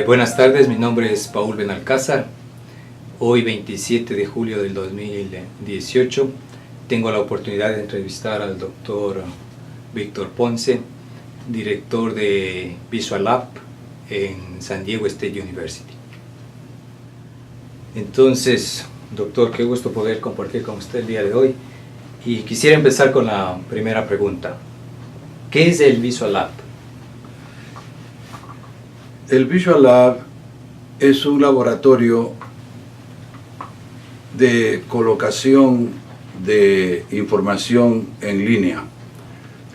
Buenas tardes, mi nombre es Paul Benalcázar. Hoy 27 de julio del 2018 tengo la oportunidad de entrevistar al doctor Víctor Ponce, director de Visual Lab en San Diego State University. Entonces, doctor, qué gusto poder compartir con usted el día de hoy. Y quisiera empezar con la primera pregunta. ¿Qué es el Visual Lab? El Visual Lab es un laboratorio de colocación de información en línea.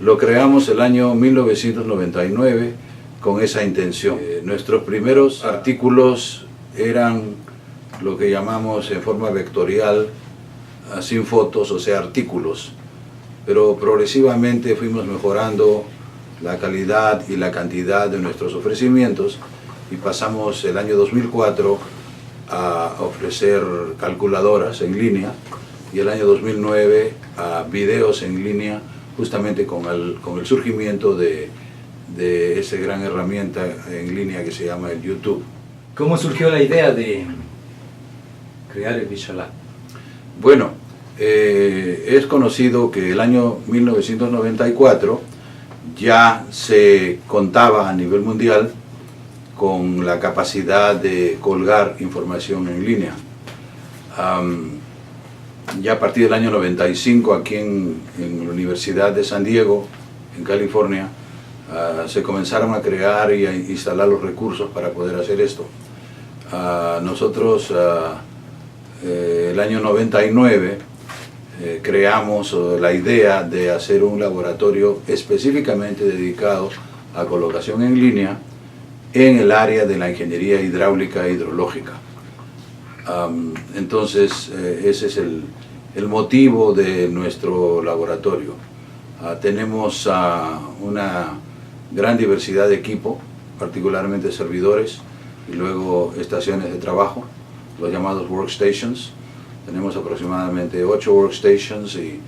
Lo creamos el año 1999 con esa intención. Nuestros primeros artículos eran lo que llamamos en forma vectorial, sin fotos, o sea, artículos. Pero progresivamente fuimos mejorando la calidad y la cantidad de nuestros ofrecimientos y pasamos el año 2004 a ofrecer calculadoras en línea y el año 2009 a videos en línea, justamente con el surgimiento de esa gran herramienta en línea que se llama el YouTube. ¿Cómo surgió la idea de crear el Visual Lab? Bueno, es conocido que el año 1994 ya se contaba a nivel mundial con la capacidad de colgar información en línea. Ya a partir del año 95 aquí en la Universidad de San Diego, en California, se comenzaron a crear y a instalar los recursos para poder hacer esto. Nosotros el año 99 creamos la idea de hacer un laboratorio específicamente dedicado a colocación en línea en el área de la ingeniería hidráulica e hidrológica. Entonces ese es el motivo de nuestro laboratorio. Tenemos una gran diversidad de equipo, particularmente servidores y luego estaciones de trabajo, los llamados workstations. Tenemos aproximadamente 8 workstations y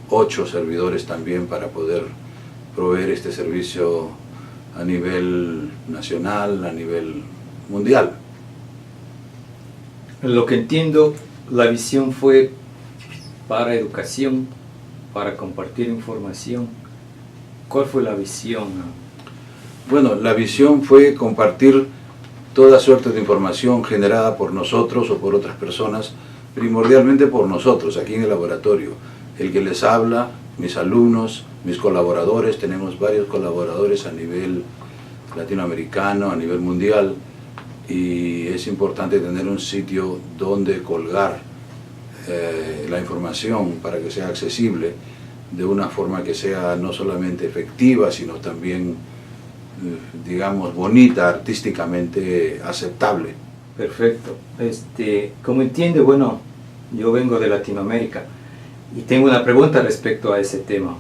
8 servidores también para poder proveer este servicio a nivel nacional, a nivel mundial. Lo que entiendo, la visión fue para educación, para compartir información. ¿Cuál fue la visión? Bueno, la visión fue compartir toda suerte de información generada por nosotros o por otras personas, primordialmente por nosotros, aquí en el laboratorio. El que les habla, mis alumnos, mis colaboradores, tenemos varios colaboradores a nivel latinoamericano, a nivel mundial, y es importante tener un sitio donde colgar la información para que sea accesible de una forma que sea no solamente efectiva, sino también, digamos, bonita, artísticamente aceptable. Perfecto. Como entiende, bueno, yo vengo de Latinoamérica y tengo una pregunta respecto a ese tema.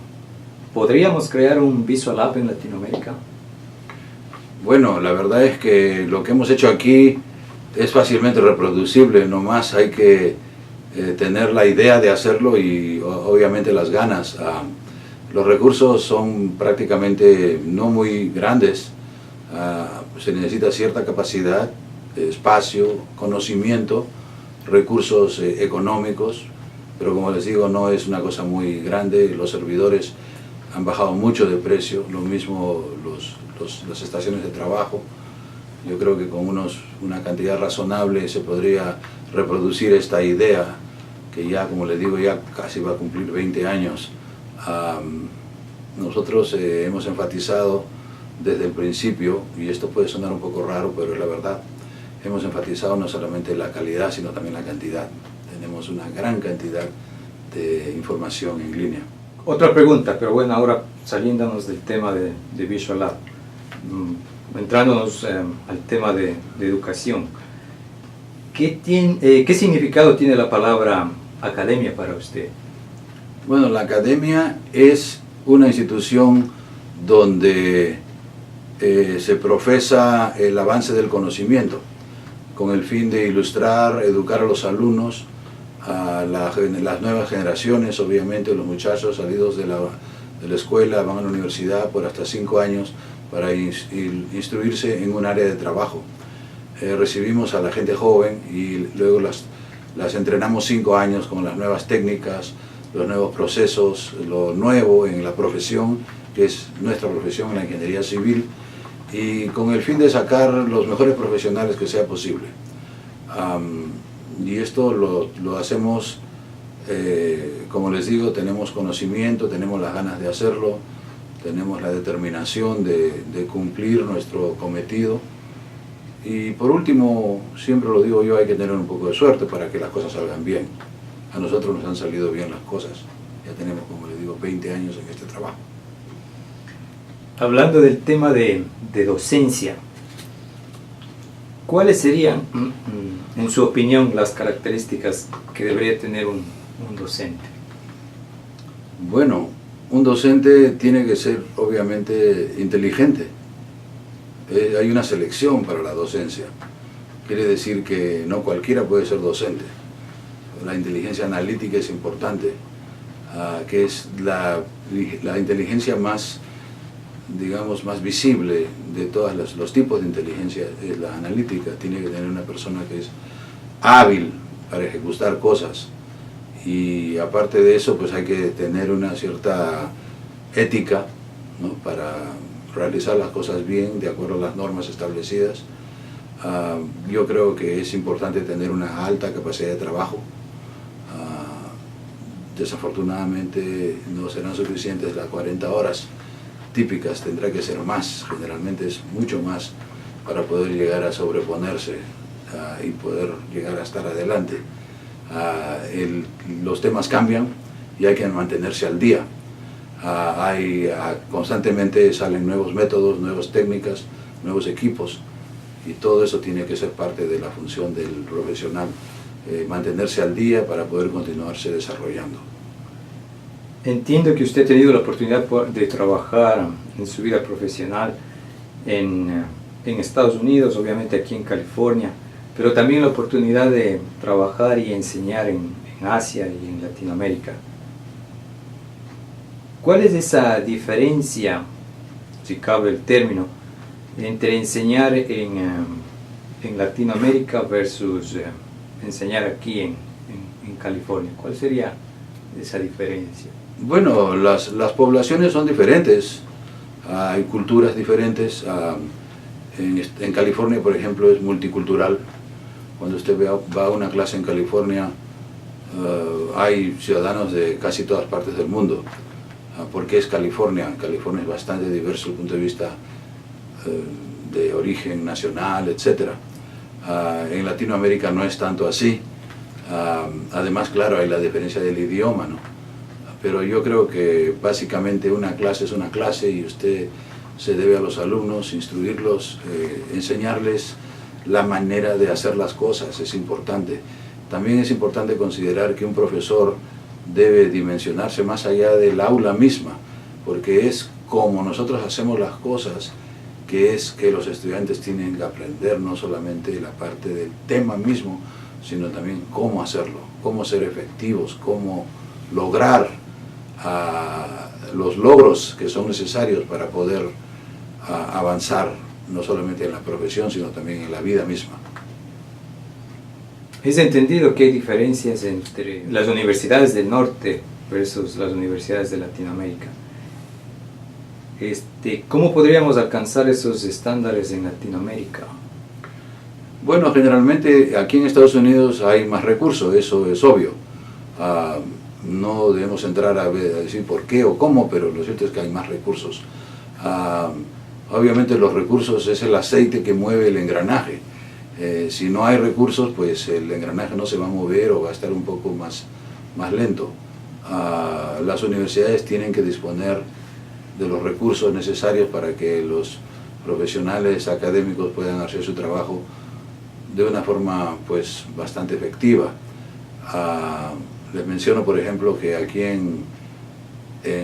¿Podríamos crear un Visual Lab en Latinoamérica? Bueno, la verdad es que lo que hemos hecho aquí es fácilmente reproducible, nomás hay que tener la idea de hacerlo y obviamente las ganas. Los recursos son prácticamente no muy grandes, se necesita cierta capacidad, espacio, conocimiento, recursos económicos, pero como les digo, no es una cosa muy grande. Los servidores han bajado mucho de precio, lo mismo las estaciones de trabajo. Yo creo que con una cantidad razonable se podría reproducir esta idea, que ya, como les digo, ya casi va a cumplir 20 años. Nosotros hemos enfatizado desde el principio, y esto puede sonar un poco raro, pero es la verdad, hemos enfatizado no solamente la calidad, sino también la cantidad. Tenemos una gran cantidad de información en línea. Otra pregunta, pero bueno, ahora saliéndonos del tema de Visual Lab, entrándonos al tema de educación, ¿qué significado tiene la palabra academia para usted? Bueno, la academia es una institución donde se profesa el avance del conocimiento, con el fin de ilustrar, educar a los alumnos, a las nuevas generaciones. Obviamente los muchachos salidos de la escuela van a la universidad por hasta 5 años para instruirse en un área de trabajo. recibimos a la gente joven y luego las entrenamos 5 años con las nuevas técnicas, los nuevos procesos, lo nuevo en la profesión, que es nuestra profesión, la ingeniería civil, y con el fin de sacar los mejores profesionales que sea posible. Y esto lo hacemos, como les digo, tenemos conocimiento, tenemos las ganas de hacerlo, tenemos la determinación de cumplir nuestro cometido. Y por último, siempre lo digo yo, hay que tener un poco de suerte para que las cosas salgan bien. A nosotros nos han salido bien las cosas. Ya tenemos, como les digo, 20 años en este trabajo. Hablando del tema de docencia, ¿cuáles serían, en su opinión, las características que debería tener un docente? Bueno, un docente tiene que ser obviamente inteligente. Hay una selección para la docencia. Quiere decir que no cualquiera puede ser docente. La inteligencia analítica es importante, que es la inteligencia más, digamos, más visible de todos los tipos de inteligencia, es la analítica. Tiene que tener una persona que es hábil para ejecutar cosas, y aparte de eso pues hay que tener una cierta ética, ¿no?, para realizar las cosas bien de acuerdo a las normas establecidas. Yo creo que es importante tener una alta capacidad de trabajo. Desafortunadamente no serán suficientes las 40 horas típicas, tendrá que ser más, generalmente es mucho más, para poder llegar a sobreponerse y poder llegar a estar adelante. Los temas cambian y hay que mantenerse al día. Constantemente salen nuevos métodos, nuevas técnicas, nuevos equipos, y todo eso tiene que ser parte de la función del profesional, mantenerse al día para poder continuarse desarrollando. Entiendo que usted ha tenido la oportunidad de trabajar en su vida profesional en Estados Unidos, obviamente aquí en California, pero también la oportunidad de trabajar y enseñar en Asia y en Latinoamérica. ¿Cuál es esa diferencia, si cabe el término, entre enseñar en Latinoamérica versus enseñar aquí en California? ¿Cuál sería esa diferencia? Bueno, las poblaciones son diferentes, hay culturas diferentes. En California, por ejemplo, es multicultural. Cuando usted va a una clase en California, hay ciudadanos de casi todas partes del mundo, porque es California. California es bastante diverso desde el punto de vista de origen nacional, etc. En Latinoamérica no es tanto así. Además, claro, hay la diferencia del idioma, ¿no? Pero yo creo que básicamente una clase es una clase, y usted se debe a los alumnos, instruirlos, enseñarles la manera de hacer las cosas. Es importante. También es importante considerar que un profesor debe dimensionarse más allá del aula misma, porque es como nosotros hacemos las cosas que es que los estudiantes tienen que aprender, no solamente la parte del tema mismo, sino también cómo hacerlo, cómo ser efectivos, cómo lograr los logros que son necesarios para poder avanzar, no solamente en la profesión, sino también en la vida misma. Es entendido que hay diferencias entre las universidades del norte versus las universidades de Latinoamérica. ¿Cómo podríamos alcanzar esos estándares en Latinoamérica? Bueno, generalmente aquí en Estados Unidos hay más recursos, eso es obvio. No debemos entrar a decir por qué o cómo, pero lo cierto es que hay más recursos. Obviamente los recursos es el aceite que mueve el engranaje. Si no hay recursos, pues el engranaje no se va a mover o va a estar un poco más lento. Las universidades tienen que disponer de los recursos necesarios para que los profesionales académicos puedan hacer su trabajo de una forma pues bastante efectiva. Les menciono, por ejemplo, que aquí en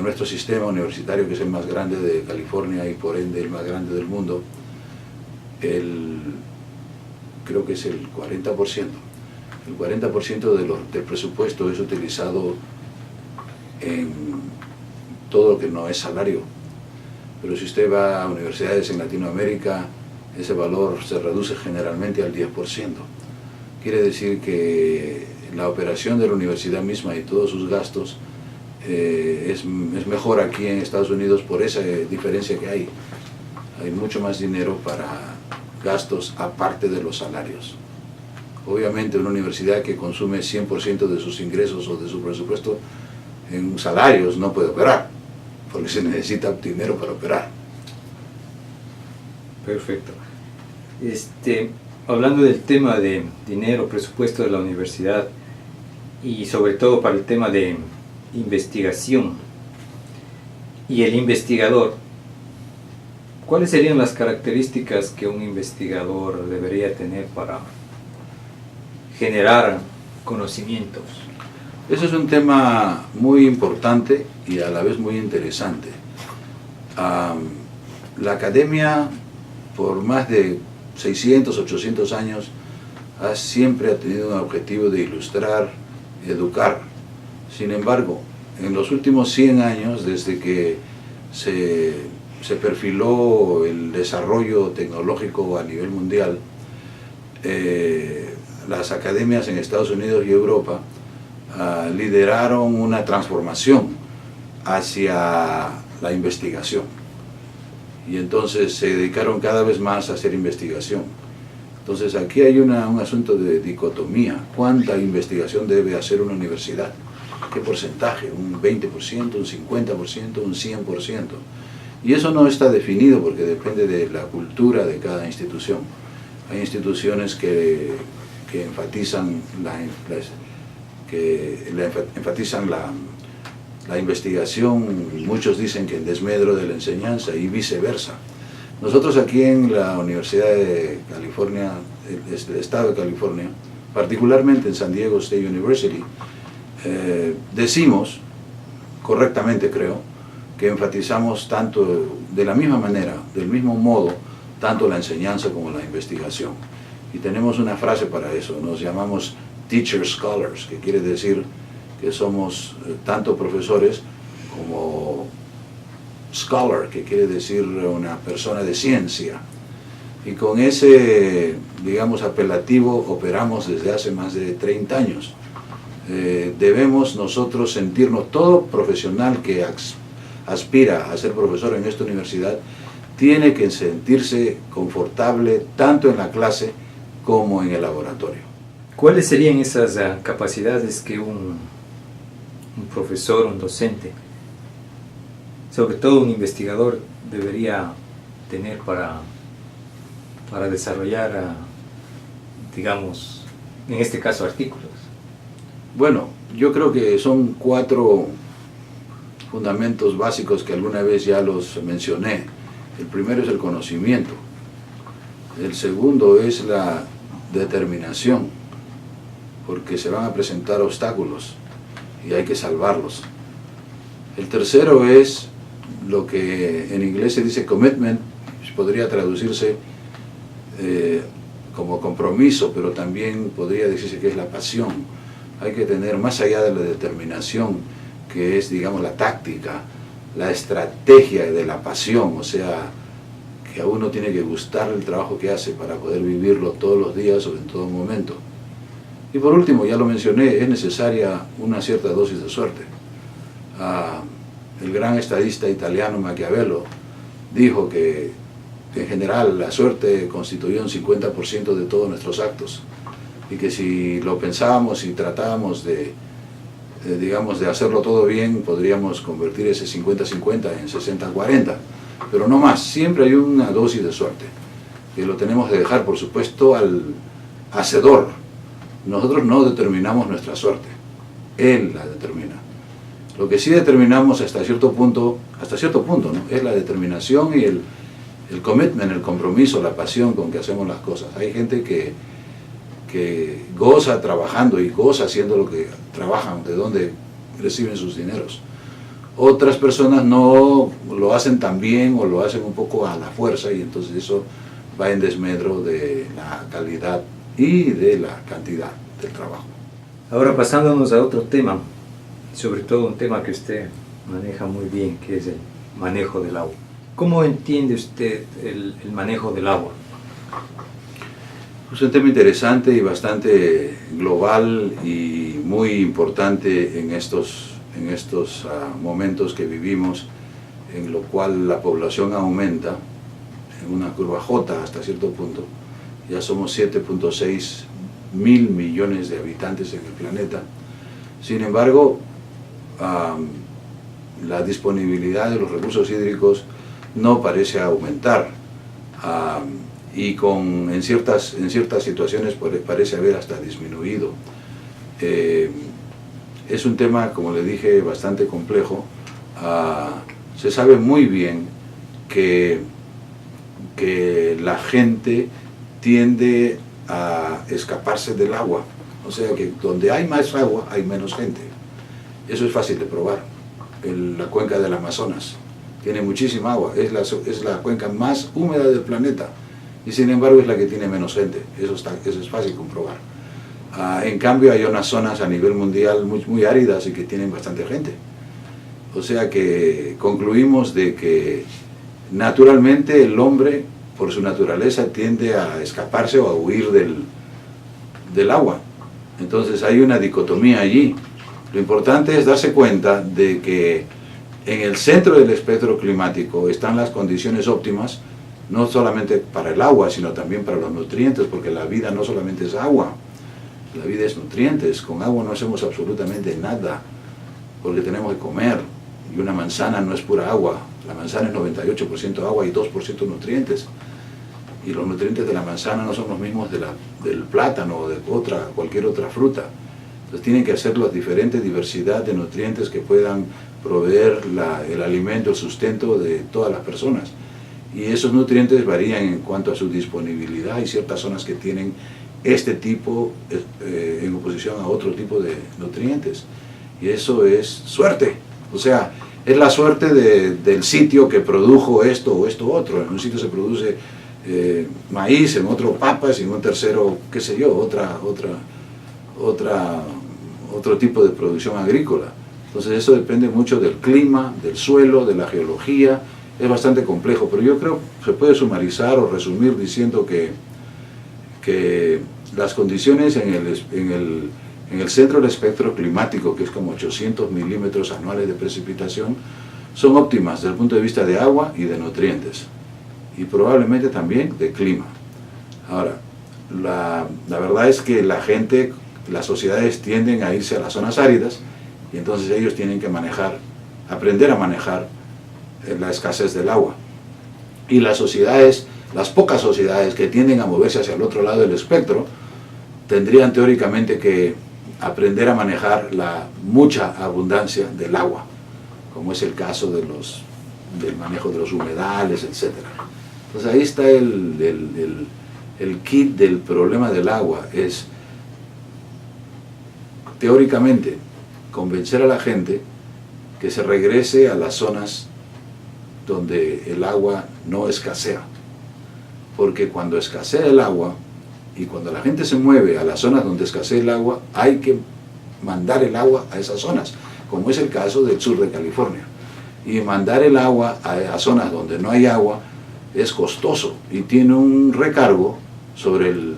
nuestro sistema universitario, que es el más grande de California y por ende el más grande del mundo, creo que es el 40%. El 40% del presupuesto es utilizado en todo lo que no es salario. Pero si usted va a universidades en Latinoamérica, ese valor se reduce generalmente al 10%. Quiere decir que la operación de la universidad misma y todos sus gastos es mejor aquí en Estados Unidos por esa diferencia que hay. Hay mucho más dinero para gastos aparte de los salarios. Obviamente una universidad que consume 100% de sus ingresos o de su presupuesto en salarios no puede operar, porque se necesita dinero para operar. Perfecto. Hablando del tema de dinero, presupuesto de la universidad y sobre todo para el tema de investigación y el investigador, ¿cuáles serían las características que un investigador debería tener para generar conocimientos? Ese es un tema muy importante y a la vez muy interesante. La academia, por más de 600, 800 años, siempre ha tenido un objetivo de ilustrar, educar. Sin embargo, en los últimos 100 años, desde que se perfiló el desarrollo tecnológico a nivel mundial, las academias en Estados Unidos y Europa lideraron una transformación hacia la investigación. Y entonces se dedicaron cada vez más a hacer investigación. Entonces aquí hay un asunto de dicotomía. ¿Cuánta investigación debe hacer una universidad? ¿Qué porcentaje? ¿Un 20%, un 50%, un 100%? Y eso no está definido porque depende de la cultura de cada institución. Hay instituciones que enfatizan la investigación, muchos dicen que en desmedro de la enseñanza y viceversa. Nosotros aquí en la Universidad de California, el Estado de California, particularmente en San Diego State University, decimos, correctamente creo, que enfatizamos tanto de la misma manera, del mismo modo, tanto la enseñanza como la investigación. Y tenemos una frase para eso, nos llamamos Teacher Scholars, que quiere decir que somos tanto profesores como scholar, que quiere decir una persona de ciencia. Y con ese, digamos, apelativo operamos desde hace más de 30 años. Debemos nosotros sentirnos, todo profesional que aspira a ser profesor en esta universidad, tiene que sentirse confortable tanto en la clase como en el laboratorio. ¿Cuáles serían esas capacidades que un profesor, un docente, sobre todo un investigador, debería tener para desarrollar, digamos, en este caso, artículos? Bueno, yo creo que son 4 fundamentos básicos que alguna vez ya los mencioné. El primero es el conocimiento. El segundo es la determinación, porque se van a presentar obstáculos y hay que salvarlos. El tercero es lo que en inglés se dice commitment, podría traducirse como compromiso, pero también podría decirse que es la pasión. Hay que tener más allá de la determinación, que es, digamos, la táctica, la estrategia de la pasión, o sea, que a uno tiene que gustar el trabajo que hace para poder vivirlo todos los días o en todo momento. Y por último, ya lo mencioné, es necesaria una cierta dosis de suerte. El gran estadista italiano Maquiavelo dijo que en general la suerte constituía un 50% de todos nuestros actos, y que si lo pensábamos y tratábamos digamos, de hacerlo todo bien, podríamos convertir ese 50-50 en 60-40, pero no más. Siempre hay una dosis de suerte, que lo tenemos que dejar, por supuesto, al hacedor. Nosotros no determinamos nuestra suerte, él la determina. Lo que sí determinamos hasta cierto punto, ¿no?, es la determinación y el commitment, el compromiso, la pasión con que hacemos las cosas. Hay gente que goza trabajando y goza haciendo lo que trabajan, de donde reciben sus dineros. Otras personas no lo hacen tan bien o lo hacen un poco a la fuerza, y entonces eso va en desmedro de la calidad y de la cantidad del trabajo. Ahora pasándonos a otro tema, sobre todo un tema que usted maneja muy bien, que es el manejo del agua. ¿Cómo entiende usted el manejo del agua? Es un tema interesante y bastante global y muy importante en estos momentos que vivimos, en lo cual la población aumenta en una curva J hasta cierto punto. Ya somos 7.6 mil millones de habitantes en el planeta. Sin embargo, la disponibilidad de los recursos hídricos no parece aumentar, y en ciertas situaciones parece haber hasta disminuido. Es un tema, como le dije, bastante complejo. Se sabe muy bien que la gente tiende a escaparse del agua, o sea que donde hay más agua hay menos gente. Eso es fácil de probar. La cuenca del Amazonas tiene muchísima agua, es la cuenca más húmeda del planeta y sin embargo es la que tiene menos gente. Eso es fácil de comprobar. En cambio hay unas zonas a nivel mundial muy áridas y que tienen bastante gente. O sea que concluimos de que naturalmente el hombre, por su naturaleza, tiende a escaparse o a huir del agua. Entonces hay una dicotomía allí. Lo importante es darse cuenta de que en el centro del espectro climático están las condiciones óptimas, no solamente para el agua, sino también para los nutrientes, porque la vida no solamente es agua, la vida es nutrientes. Con agua no hacemos absolutamente nada, porque tenemos que comer, y una manzana no es pura agua, la manzana es 98% agua y 2% nutrientes, y los nutrientes de la manzana no son los mismos del plátano o de cualquier otra fruta. Entonces tienen que hacer la diferente diversidad de nutrientes que puedan proveer el alimento, el sustento de todas las personas. Y esos nutrientes varían en cuanto a su disponibilidad. Hay ciertas zonas que tienen este tipo en oposición a otro tipo de nutrientes. Y eso es suerte. O sea, es la suerte del sitio que produjo esto o esto otro. En un sitio se produce maíz, en otro papas y en un tercero, qué sé yo, otro tipo de producción agrícola. Entonces eso depende mucho del clima, del suelo, de la geología. Es bastante complejo, pero yo creo que se puede sumarizar o resumir diciendo que las condiciones en el centro del espectro climático, que es como 800 milímetros anuales de precipitación, son óptimas desde el punto de vista de agua y de nutrientes, y probablemente también de clima. Ahora, la verdad es que las sociedades tienden a irse a las zonas áridas, y entonces ellos tienen que aprender a manejar la escasez del agua. Y las pocas sociedades que tienden a moverse hacia el otro lado del espectro, tendrían teóricamente que aprender a manejar la mucha abundancia del agua, como es el caso del manejo de los humedales, etc. Entonces ahí está el kit del problema del agua, es teóricamente convencer a la gente que se regrese a las zonas donde el agua no escasea, porque cuando escasea el agua y cuando la gente se mueve a las zonas donde escasea el agua, hay que mandar el agua a esas zonas, como es el caso del sur de California. Y mandar el agua a zonas donde no hay agua es costoso y tiene un recargo sobre el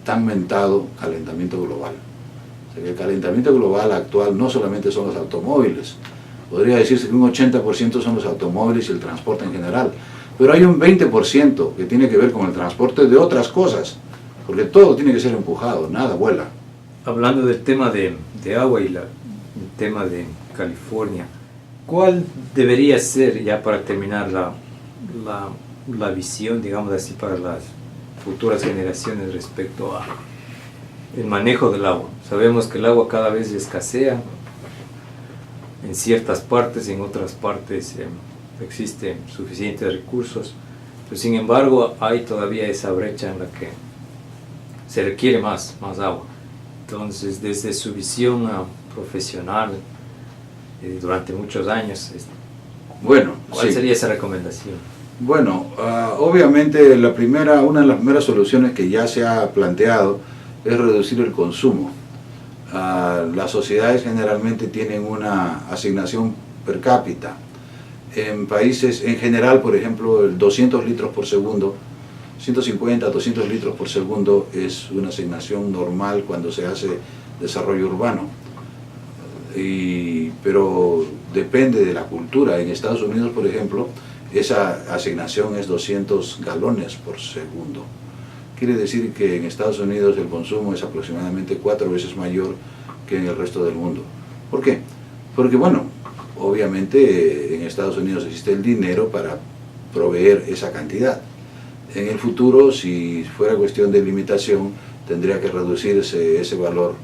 tan mentado calentamiento global. O sea que el calentamiento global actual no solamente son los automóviles, podría decirse que un 80% son los automóviles y el transporte en general, pero hay un 20% que tiene que ver con el transporte de otras cosas, porque todo tiene que ser empujado, nada vuela. Hablando del tema de agua y el tema de California, ¿cuál debería ser, ya para terminar, la visión, digamos así, para las futuras generaciones respecto a el manejo del agua? Sabemos que el agua cada vez escasea en ciertas partes, en otras partes existen suficientes recursos, pero sin embargo hay todavía esa brecha en la que se requiere más agua. Entonces, desde su visión profesional durante muchos años, ¿cuál sería esa recomendación? Bueno, obviamente una de las primeras soluciones que ya se ha planteado es reducir el consumo. Las sociedades generalmente tienen una asignación per cápita. En países en general, por ejemplo, el 200 litros por segundo 150 a 200 litros por segundo es una asignación normal cuando se hace desarrollo urbano. Pero depende de la cultura. En Estados Unidos, por ejemplo, esa asignación es 200 galones por segundo. Quiere decir que en Estados Unidos el consumo es aproximadamente 4 veces mayor que en el resto del mundo. ¿Por qué? Porque, bueno, obviamente en Estados Unidos existe el dinero para proveer esa cantidad. En el futuro, si fuera cuestión de limitación, tendría que reducirse ese valor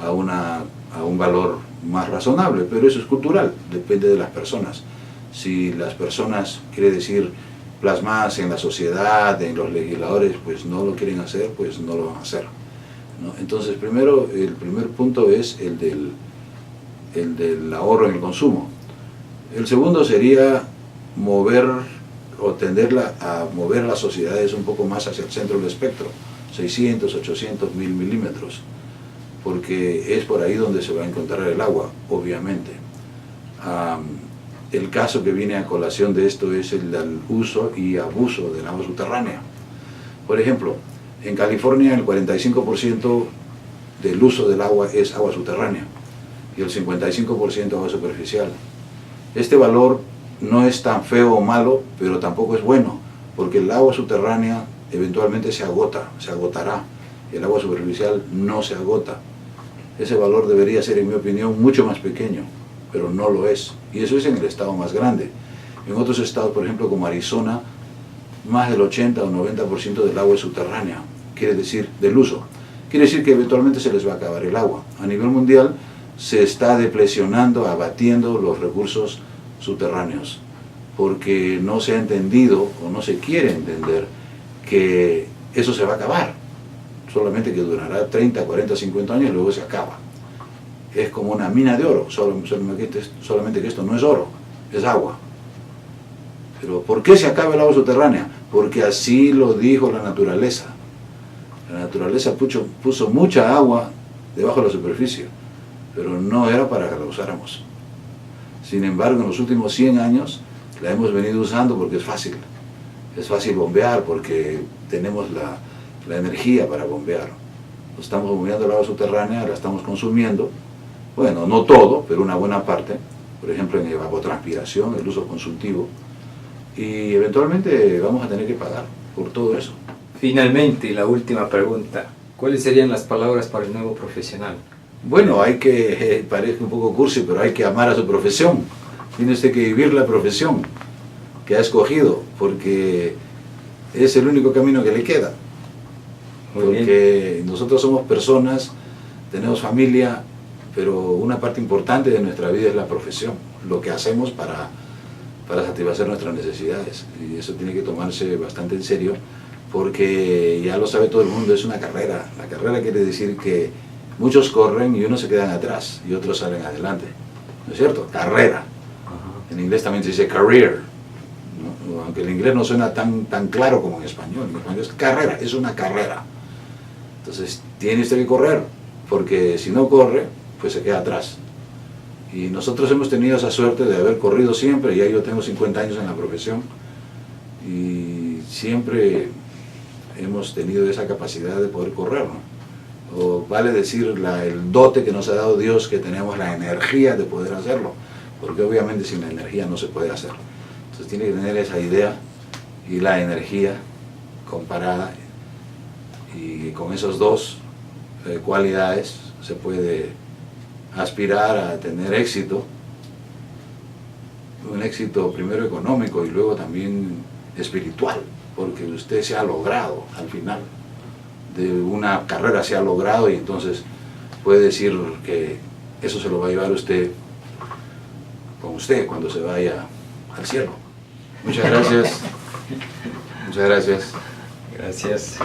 a un valor más razonable, pero eso es cultural, depende de las personas. Si las personas, quiere decir, plasmadas en la sociedad, en los legisladores, pues no lo quieren hacer, pues no lo van a hacer, ¿no? Entonces, primero, el primer punto es el del ahorro en el consumo. El segundo sería mover o tender a mover las sociedades un poco más hacia el centro del espectro, 600, 800, 1000 milímetros, porque es por ahí donde se va a encontrar el agua, obviamente. El caso que viene a colación de esto es el del uso y abuso del agua subterránea. Por ejemplo, en California el 45% del uso del agua es agua subterránea y el 55% agua superficial. Este valor no es tan feo o malo, pero tampoco es bueno, porque el agua subterránea eventualmente se agotará. El agua superficial no se agota. Ese valor debería ser, en mi opinión, mucho más pequeño, pero no lo es. Y eso es en el estado más grande. En otros estados, por ejemplo, como Arizona, más del 80 o 90% del agua es subterránea, quiere decir, del uso. Quiere decir que eventualmente se les va a acabar el agua. A nivel mundial se está deplecionando, abatiendo los recursos subterráneos, porque no se ha entendido o no se quiere entender que eso se va a acabar, solamente que durará 30, 40, 50 años y luego se acaba. Es como una mina de oro, solamente que esto no es oro, es agua. Pero ¿por qué se acaba el agua subterránea? Porque así lo dijo la naturaleza. La naturaleza puso mucha agua debajo de la superficie, pero no era para que la usáramos. Sin embargo, en los últimos 100 años la hemos venido usando porque es fácil. Es fácil bombear porque tenemos la energía para bombear. Estamos bombeando el agua subterránea, la estamos consumiendo. Bueno, no todo, pero una buena parte. Por ejemplo, en evapotranspiración, el uso consultivo. Y eventualmente vamos a tener que pagar por todo eso. Finalmente, la última pregunta. ¿Cuáles serían las palabras para el nuevo profesional? Bueno, hay que, parece un poco cursi, pero hay que amar a su profesión. Tiene usted que vivir la profesión que ha escogido, porque es el único camino que le queda. Porque nosotros somos personas, tenemos familia, pero una parte importante de nuestra vida es la profesión, lo que hacemos para satisfacer nuestras necesidades. Y eso tiene que tomarse bastante en serio, porque ya lo sabe todo el mundo, es una carrera. La carrera quiere decir que muchos corren y unos se quedan atrás y otros salen adelante. ¿No es cierto? Carrera. En inglés también se dice career, ¿no? Aunque el inglés no suena tan claro como en español. En español es carrera, es una carrera. Entonces tiene usted que correr, porque si no corre, pues se queda atrás. Y nosotros hemos tenido esa suerte de haber corrido siempre. Ya yo tengo 50 años en la profesión y siempre hemos tenido esa capacidad de poder correr, ¿no? O vale decir el dote que nos ha dado Dios, que tenemos la energía de poder hacerlo, porque obviamente sin la energía no se puede hacer. Entonces tiene que tener esa idea y la energía comparada, y con esas dos cualidades se puede aspirar a tener éxito, un éxito primero económico y luego también espiritual, porque usted se ha logrado al final de una carrera, se ha logrado, y entonces puede decir que eso se lo va a llevar usted con usted cuando se vaya al cielo. Muchas gracias. Muchas gracias. Gracias.